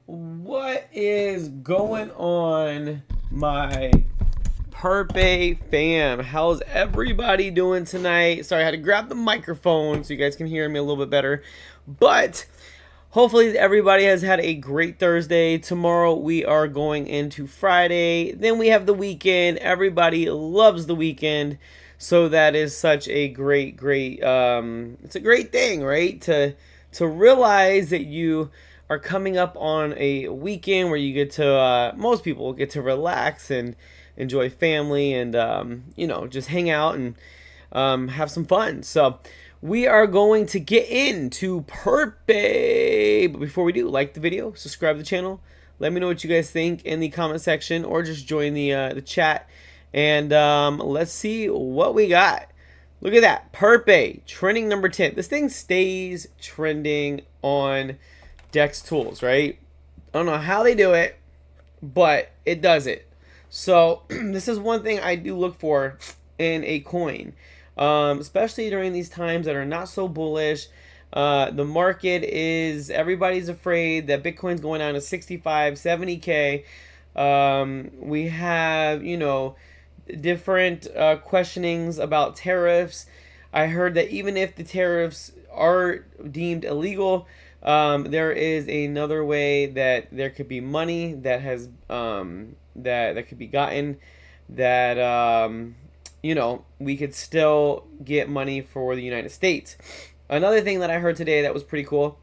What is going on, my Purpe fam? How's everybody doing tonight? Sorry, I had to grab the microphone so you guys can hear me a little bit better. But hopefully everybody has had a great Thursday. Tomorrow we are going into Friday. Then we have the weekend. Everybody loves the weekend. So that is such a great, it's a great thing, right? To realize that you are coming up on a weekend where you get to, most people get to relax and enjoy family and, just hang out and have some fun. So we are going to get into Purpe. But before we do, like the video, subscribe to the channel. Let me know what you guys think in the comment section or just join the chat. And let's see what we got. Look at that. Purpe, trending number 10. This thing stays trending on Dex Tools, right? I don't know how they do it, but it does it. So this is one thing I do look for in a coin, especially during these times that are not so bullish. The market is, everybody's afraid that Bitcoin's going down to 65, 70K. We have, different questionings about tariffs. I heard that even if the tariffs are deemed illegal, there is another way that there could be money that has that could be gotten, that we could still get money for the United States. Another thing that I heard today that was pretty cool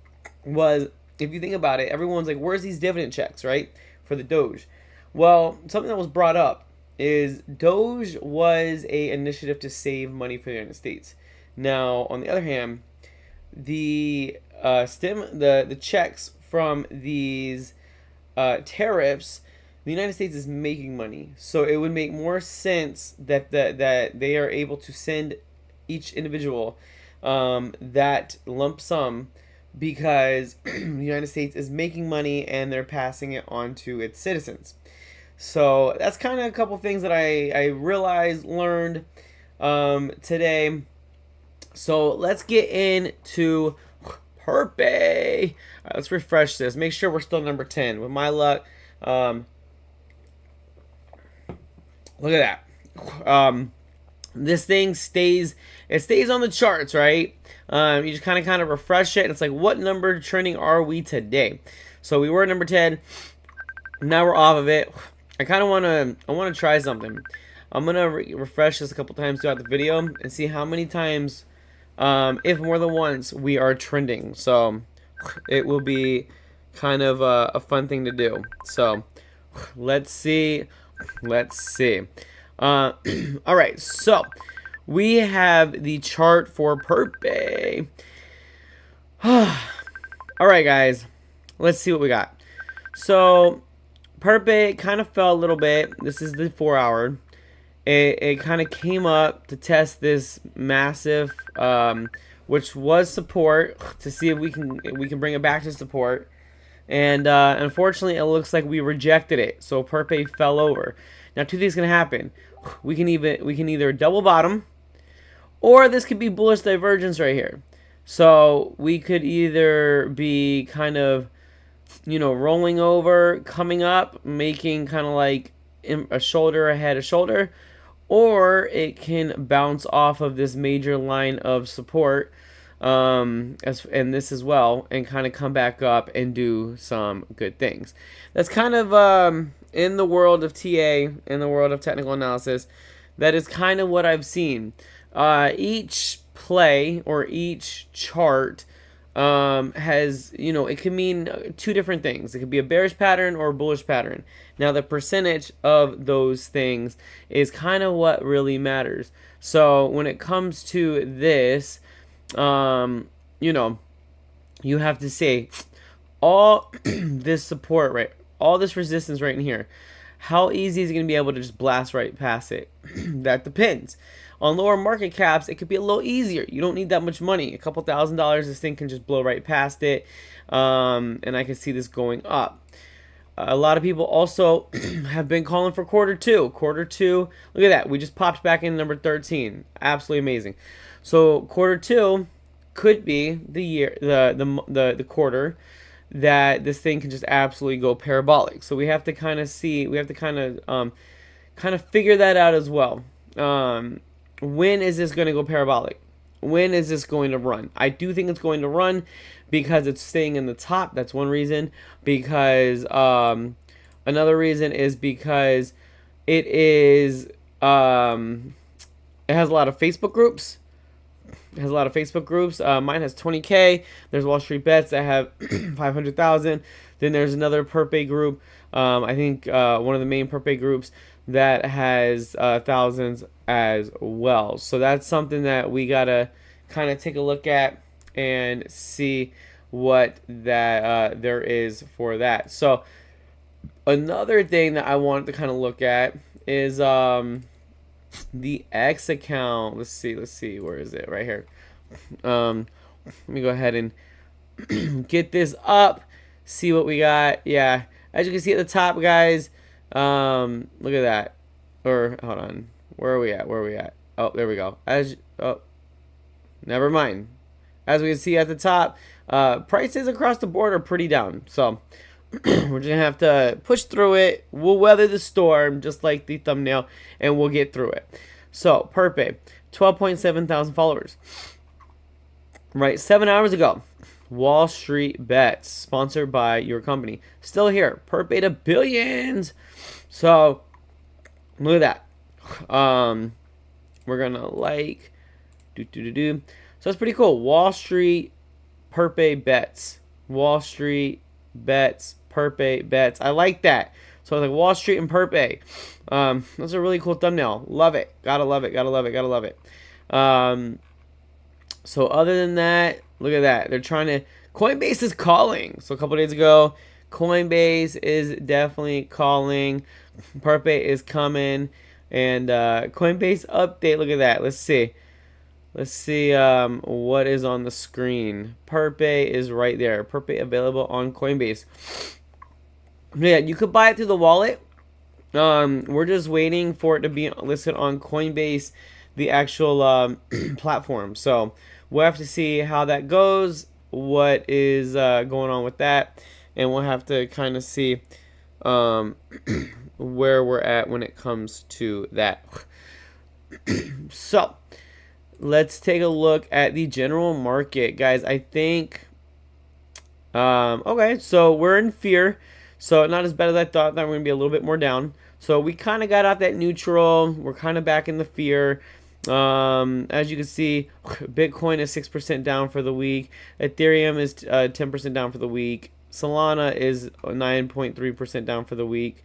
was, if you think about it, everyone's like, where's these dividend checks, right, for the Doge? Well, something that was brought up is Doge was a initiative to save money for the United States. Now, on the other hand, the the checks from these tariffs, the United States is making money, so it would make more sense that that they are able to send each individual that lump sum, because the United States is making money and they're passing it on to its citizens. So that's kind of a couple things that I realized, learned today. So let's get into Purpe. All right, let's refresh this. Make sure we're still number 10. With my luck, look at that. This thing stays on the charts, right? You just kind of refresh it, and it's like, what number trending are we today? So we were number 10. Now we're off of it. I kind of want to try something. I'm gonna refresh this a couple times throughout the video and see how many times, if more than once, we are trending. So it will be kind of a fun thing to do. So let's see. All right, so we have the chart for Purpe. All right, guys, let's see what we got. So Purpe kind of fell a little bit. This is the 4 hour. It kind of came up to test this massive, which was support, to see if we can bring it back to support. And unfortunately, it looks like we rejected it. So Purpe fell over. Now, two things can happen. We can either double bottom, or this could be bullish divergence right here. So we could either be kind of, rolling over, coming up, making kind of like a shoulder ahead of shoulder, or it can bounce off of this major line of support, and this as well, and kind of come back up and do some good things. That's kind of in the world of TA, in the world of technical analysis, that is kind of what I've seen. Each play or each chart has, it can mean two different things. It could be a bearish pattern or a bullish pattern. Now, the percentage of those things is kind of what really matters. So when it comes to this, you have to say, all this support, right, all this resistance right in here, how easy is it going to be able to just blast right past it? That depends. On lower market caps, it could be a little easier. You don't need that much money. A couple $1,000s, this thing can just blow right past it. And I can see this going up. A lot of people also have been calling for quarter two. Quarter two, look at that. We just popped back in number 13. Absolutely amazing. So quarter two could be the year, the quarter that this thing can just absolutely go parabolic. So we have to kind of see, we have to kind of figure that out as well. When is this going to go parabolic? When is this going to run? I do think it's going to run because it's staying in the top. That's one reason. Because another reason is because it is it has a lot of Facebook groups. It has a lot of Facebook groups. Mine has 20K. There's Wall Street Bets that have 500,000. Then there's another Purpe group. I think one of the main Purpe groups that has thousands as well. So that's something that we gotta kind of take a look at and see what that there is for that. So another thing that I wanted to kind of look at is the X account. Let's see, where is it? Right here. Let me go ahead and get this up, see what we got. Yeah, as you can see at the top, guys, look at that. Or hold on, where are we at? Oh, there we go. Never mind. As we can see at the top, prices across the board are pretty down. So we're just gonna have to push through it. We'll weather the storm, just like the thumbnail, and we'll get through it. So Purpe, 12.7 thousand followers. Right, 7 hours ago, Wall Street Bets, sponsored by your company, still here. Purpe to billions. So look at that. We're gonna like So that's pretty cool. Wall Street Purpe Bets. Wall Street Bets. Purpe Bets. I like that. So it's like Wall Street and Purpe. That's a really cool thumbnail. Love it. Gotta love it. Gotta love it. Gotta love it. So other than that, look at that. They're trying to. Coinbase is calling. So a couple days ago, Coinbase is definitely calling. Purpe is coming. And Coinbase update. Look at that. Let's see. Let's see what is on the screen. Purpe is right there. Purpe available on Coinbase. Yeah, you could buy it through the wallet. We're just waiting for it to be listed on Coinbase, the actual platform. So we'll have to see how that goes, what is going on with that, and we'll have to kind of see where we're at when it comes to that. So let's take a look at the general market, guys. I think okay, so we're in fear. So not as bad as I thought. That we're going to be a little bit more down. So we kind of got out that neutral. We're kind of back in the fear. As you can see, Bitcoin is 6% down for the week. Ethereum is 10% down for the week. Solana is 9.3% down for the week.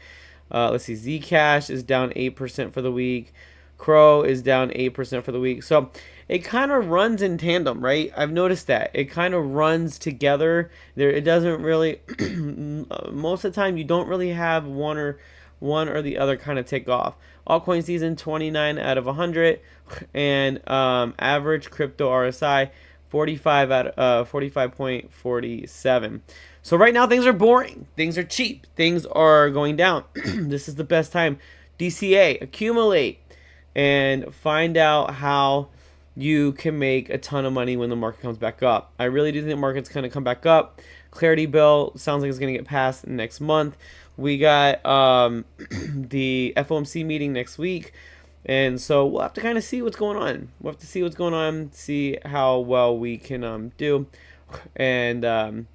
Let's see, Zcash is down 8% for the week. Crow is down 8% for the week. So it kind of runs in tandem, right? I've noticed that. It kind of runs together. It doesn't really, most of the time, you don't really have one or the other kind of take off. Altcoin season, 29 out of 100. And average crypto RSI, 45 out of 45.47. So right now, things are boring. Things are cheap. Things are going down. This is the best time. DCA, accumulate, and find out how you can make a ton of money when the market comes back up. I really do think the market's going to come back up. Clarity bill sounds like it's going to get passed next month. We got the FOMC meeting next week. And so we'll have to kind of see what's going on. We'll have to see what's going on, see how well we can do, and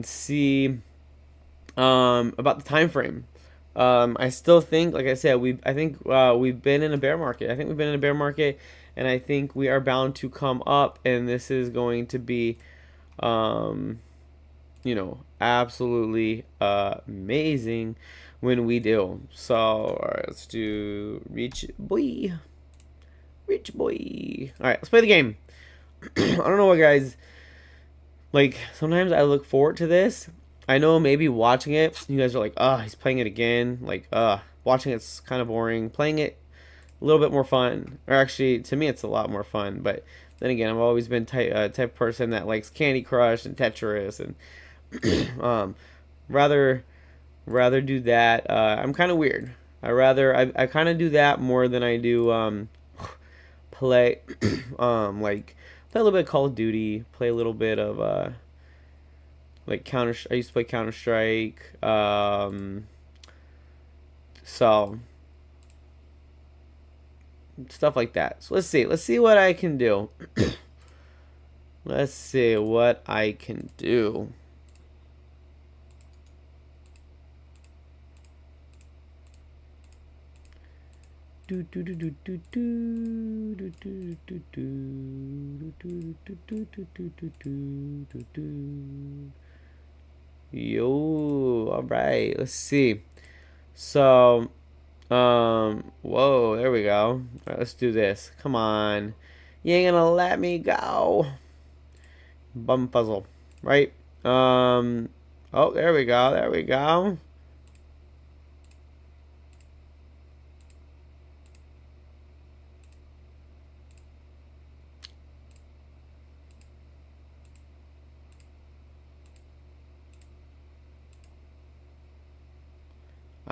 see about the time frame. I still think, like I said, I think we've been in a bear market. I think we've been in a bear market, and I think we are bound to come up, and this is going to be, absolutely amazing when we do. So, all right, let's do Rich Boy. Rich Boy. All right, let's play the game. I don't know what, guys, like, sometimes I look forward to this. I know maybe watching it, you guys are like, oh, he's playing it again. Like, watching it's kind of boring. Playing it, a little bit more fun. Or actually, to me, it's a lot more fun. But then again, I've always been type of person that likes Candy Crush and Tetris, and rather do that. I'm kind of weird. I kind of do that more than I do play like play a little bit of Call of Duty, play a little bit of like Counter. I used to play Counter Strike. So stuff like that. So let's see. Let's see what I can do. Let's see what I can do. Yo, all right. Let's see. So, whoa, there we go. All right, let's do this. Come on. You ain't gonna let me go. Bum puzzle, right? Oh, there we go. There we go.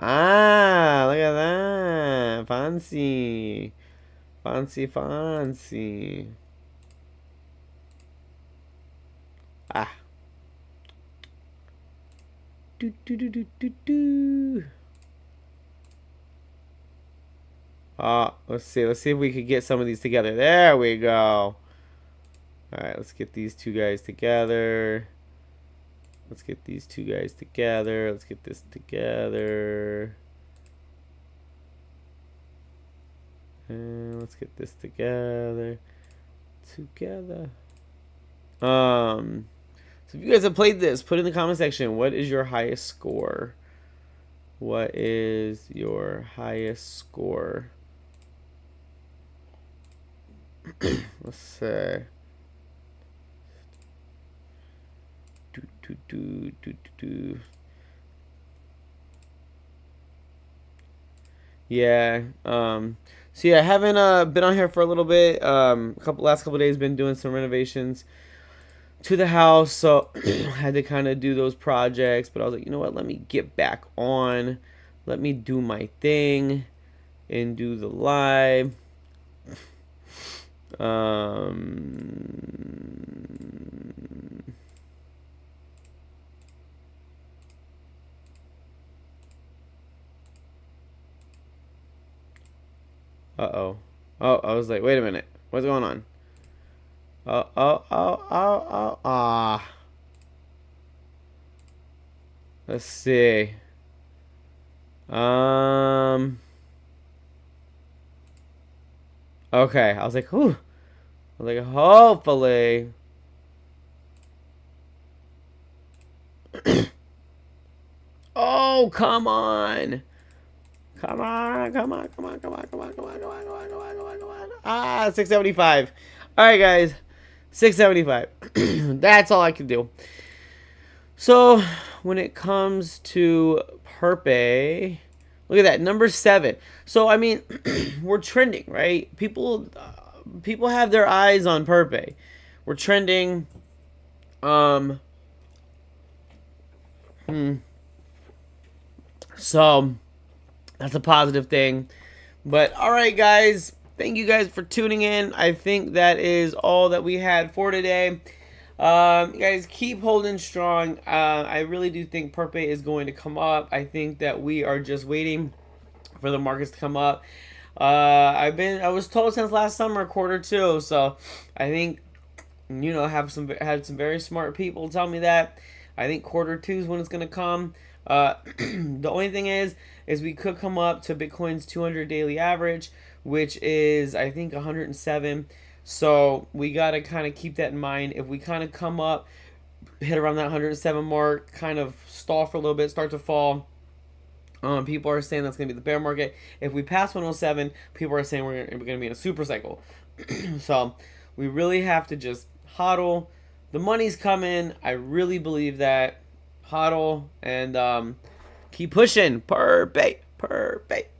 Ah, look at that. Fancy. Fancy, fancy. Ah. Do, do, do, do, do, do. Let's see. Let's see if we could get some of these together. There we go. Alright, let's get these two guys together. Let's get these two guys together. Let's get this together. And let's get this together. So if you guys have played this, put in the comment section, what is your highest score? What is your highest score? Let's see. Yeah. So yeah, I haven't been on here for a little bit. Last couple days been doing some renovations to the house, so I had to kind of do those projects. But I was like, you know what? Let me get back on. Let me do my thing and do the live. Uh-oh. Oh, I was like, wait a minute. What's going on? Ah. Let's see. Okay, I was like, whew. I was like, hopefully. Oh, come on. Come on, come on, come on, come on, come on, come on, come on, come on, come on, come on, come on. Ah, 675. All right, guys. 675. That's all I can do. So, when it comes to Purpe, look at that, number 7. So, I mean, we're trending, right? People have their eyes on Purpe. We're trending. So, that's a positive thing. But, alright, guys. Thank you guys for tuning in. I think that is all that we had for today. Guys, keep holding strong. I really do think Purpe is going to come up. I think that we are just waiting for the markets to come up. I was told since last summer, Q2. So, I think, you know, had some very smart people tell me that. I think Q2 is when it's going to come. The only thing is we could come up to Bitcoin's 200 daily average, which is, I think, 107. So we got to kind of keep that in mind. If we kind of come up, hit around that 107 mark, kind of stall for a little bit, start to fall, people are saying that's going to be the bear market. If we pass 107, people are saying we're going to be in a super cycle. So we really have to just hodl. The money's coming. I really believe that. Hodl and keep pushing. Purpe.